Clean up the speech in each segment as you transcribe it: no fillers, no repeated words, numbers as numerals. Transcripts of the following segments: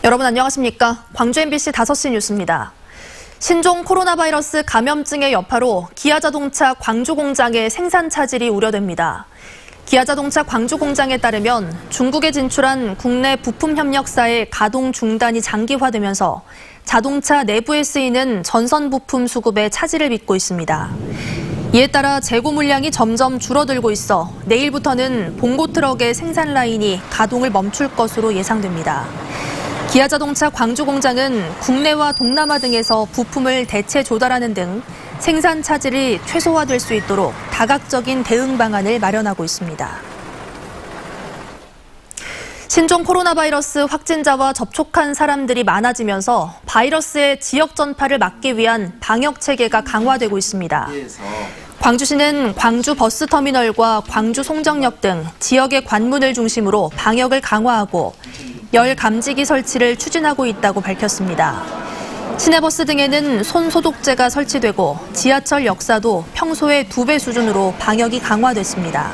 여러분 안녕하십니까? 광주 MBC 5시 뉴스입니다. 신종 코로나 바이러스 감염증의 여파로 기아자동차 광주 공장의 생산 차질이 우려됩니다. 기아자동차 광주 공장에 따르면 중국에 진출한 국내 부품 협력사의 가동 중단이 장기화되면서 자동차 내부에 쓰이는 전선 부품 수급에 차질을 빚고 있습니다. 이에 따라 재고 물량이 점점 줄어들고 있어 내일부터는 봉고 트럭의 생산 라인이 가동을 멈출 것으로 예상됩니다. 기아자동차 광주 공장은 국내와 동남아 등에서 부품을 대체 조달하는 등 생산 차질이 최소화될 수 있도록 다각적인 대응 방안을 마련하고 있습니다. 신종 코로나 바이러스 확진자와 접촉한 사람들이 많아지면서 바이러스의 지역 전파를 막기 위한 방역 체계가 강화되고 있습니다. 광주시는 광주 버스터미널과 광주 송정역 등 지역의 관문을 중심으로 방역을 강화하고 열 감지기 설치를 추진하고 있다고 밝혔습니다. 시내버스 등에는 손 소독제가 설치되고 지하철 역사도 평소의 2배 수준으로 방역이 강화됐습니다.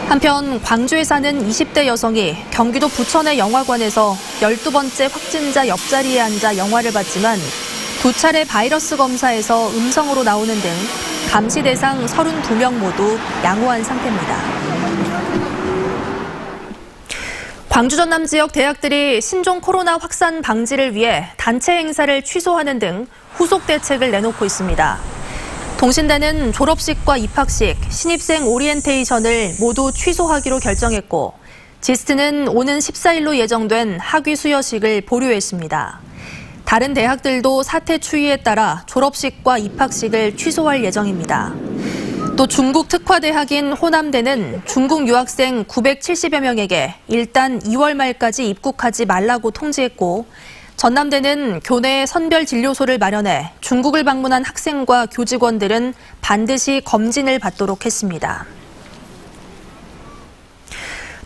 한편 광주에 사는 20대 여성이 경기도 부천의 영화관에서 12번째 확진자 옆자리에 앉아 영화를 봤지만 2차례 바이러스 검사에서 음성으로 나오는 등 감시 대상 32명 모두 양호한 상태입니다. 광주 전남 지역 대학들이 신종 코로나 확산 방지를 위해 단체 행사를 취소하는 등 후속 대책을 내놓고 있습니다. 동신대는 졸업식과 입학식, 신입생 오리엔테이션을 모두 취소하기로 결정했고 지스트는 오는 14일로 예정된 학위 수여식을 보류했습니다. 다른 대학들도 사태 추이에 따라 졸업식과 입학식을 취소할 예정입니다. 또 중국 특화대학인 호남대는 중국 유학생 970여 명에게 일단 2월 말까지 입국하지 말라고 통지했고 전남대는 교내에 선별진료소를 마련해 중국을 방문한 학생과 교직원들은 반드시 검진을 받도록 했습니다.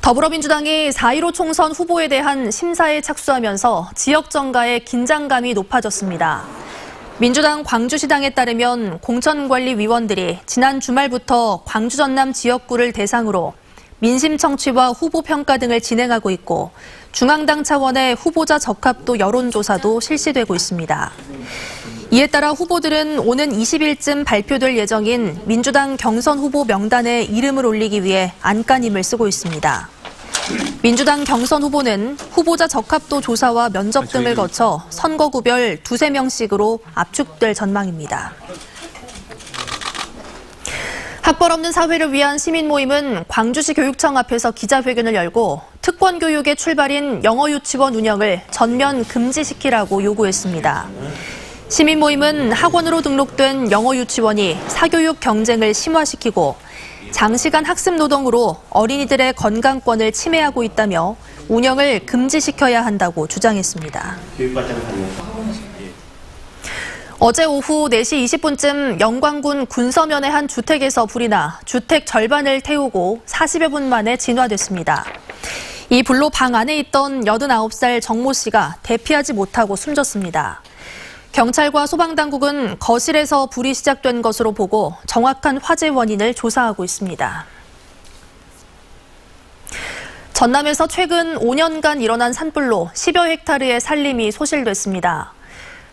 더불어민주당이 4.15 총선 후보에 대한 심사에 착수하면서 지역 정가의 긴장감이 높아졌습니다. 민주당 광주시당에 따르면 공천관리위원들이 지난 주말부터 광주 전남 지역구를 대상으로 민심 청취와 후보 평가 등을 진행하고 있고 중앙당 차원의 후보자 적합도 여론조사도 실시되고 있습니다. 이에 따라 후보들은 오는 20일쯤 발표될 예정인 민주당 경선 후보 명단에 이름을 올리기 위해 안간힘을 쓰고 있습니다. 민주당 경선 후보는 후보자 적합도 조사와 면접 등을 거쳐 선거구별 2~3명씩으로 압축될 전망입니다. 학벌 없는 사회를 위한 시민 모임은 광주시 교육청 앞에서 기자회견을 열고 특권 교육의 출발인 영어 유치원 운영을 전면 금지시키라고 요구했습니다. 시민 모임은 학원으로 등록된 영어 유치원이 사교육 경쟁을 심화시키고 장시간 학습 노동으로 어린이들의 건강권을 침해하고 있다며 운영을 금지시켜야 한다고 주장했습니다. 어제 오후 4시 20분쯤 영광군 군서면의 한 주택에서 불이 나 주택 절반을 태우고 40여 분 만에 진화됐습니다. 이 불로 방 안에 있던 89살 정모 씨가 대피하지 못하고 숨졌습니다. 경찰과 소방당국은 거실에서 불이 시작된 것으로 보고 정확한 화재 원인을 조사하고 있습니다. 전남에서 최근 5년간 일어난 산불로 10여 헥타르의 산림이 소실됐습니다.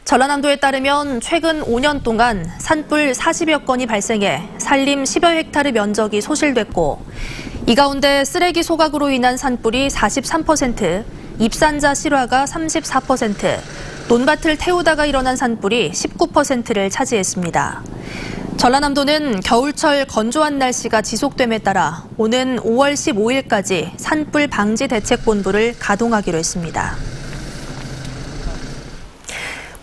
전라남도에 따르면 최근 5년 동안 산불 40여 건이 발생해 산림 10여 헥타르 면적이 소실됐고 이 가운데 쓰레기 소각으로 인한 산불이 43%, 입산자 실화가 34%, 논밭을 태우다가 일어난 산불이 19%를 차지했습니다. 전라남도는 겨울철 건조한 날씨가 지속됨에 따라 오는 5월 15일까지 산불 방지 대책본부를 가동하기로 했습니다.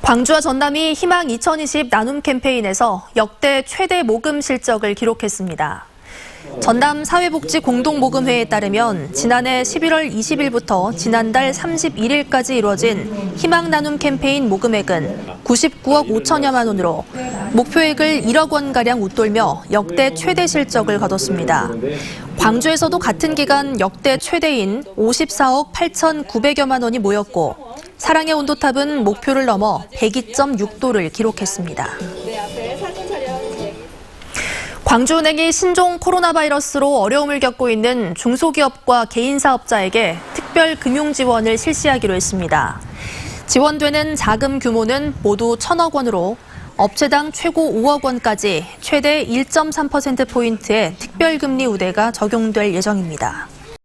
광주와 전남이 희망 2020 나눔 캠페인에서 역대 최대 모금 실적을 기록했습니다. 전남 사회복지공동모금회에 따르면 지난해 11월 20일부터 지난달 31일까지 이루어진 희망나눔 캠페인 모금액은 99억 5천여만 원으로 목표액을 1억 원가량 웃돌며 역대 최대 실적을 거뒀습니다. 광주에서도 같은 기간 역대 최대인 54억 8,900여만 원이 모였고 사랑의 온도탑은 목표를 넘어 102.6도를 기록했습니다. 광주은행이 신종 코로나 바이러스로 어려움을 겪고 있는 중소기업과 개인 사업자에게 특별 금융 지원을 실시하기로 했습니다. 지원되는 자금 규모는 모두 1,000억 원으로 업체당 최고 5억 원까지 최대 1.3%포인트의 특별금리 우대가 적용될 예정입니다.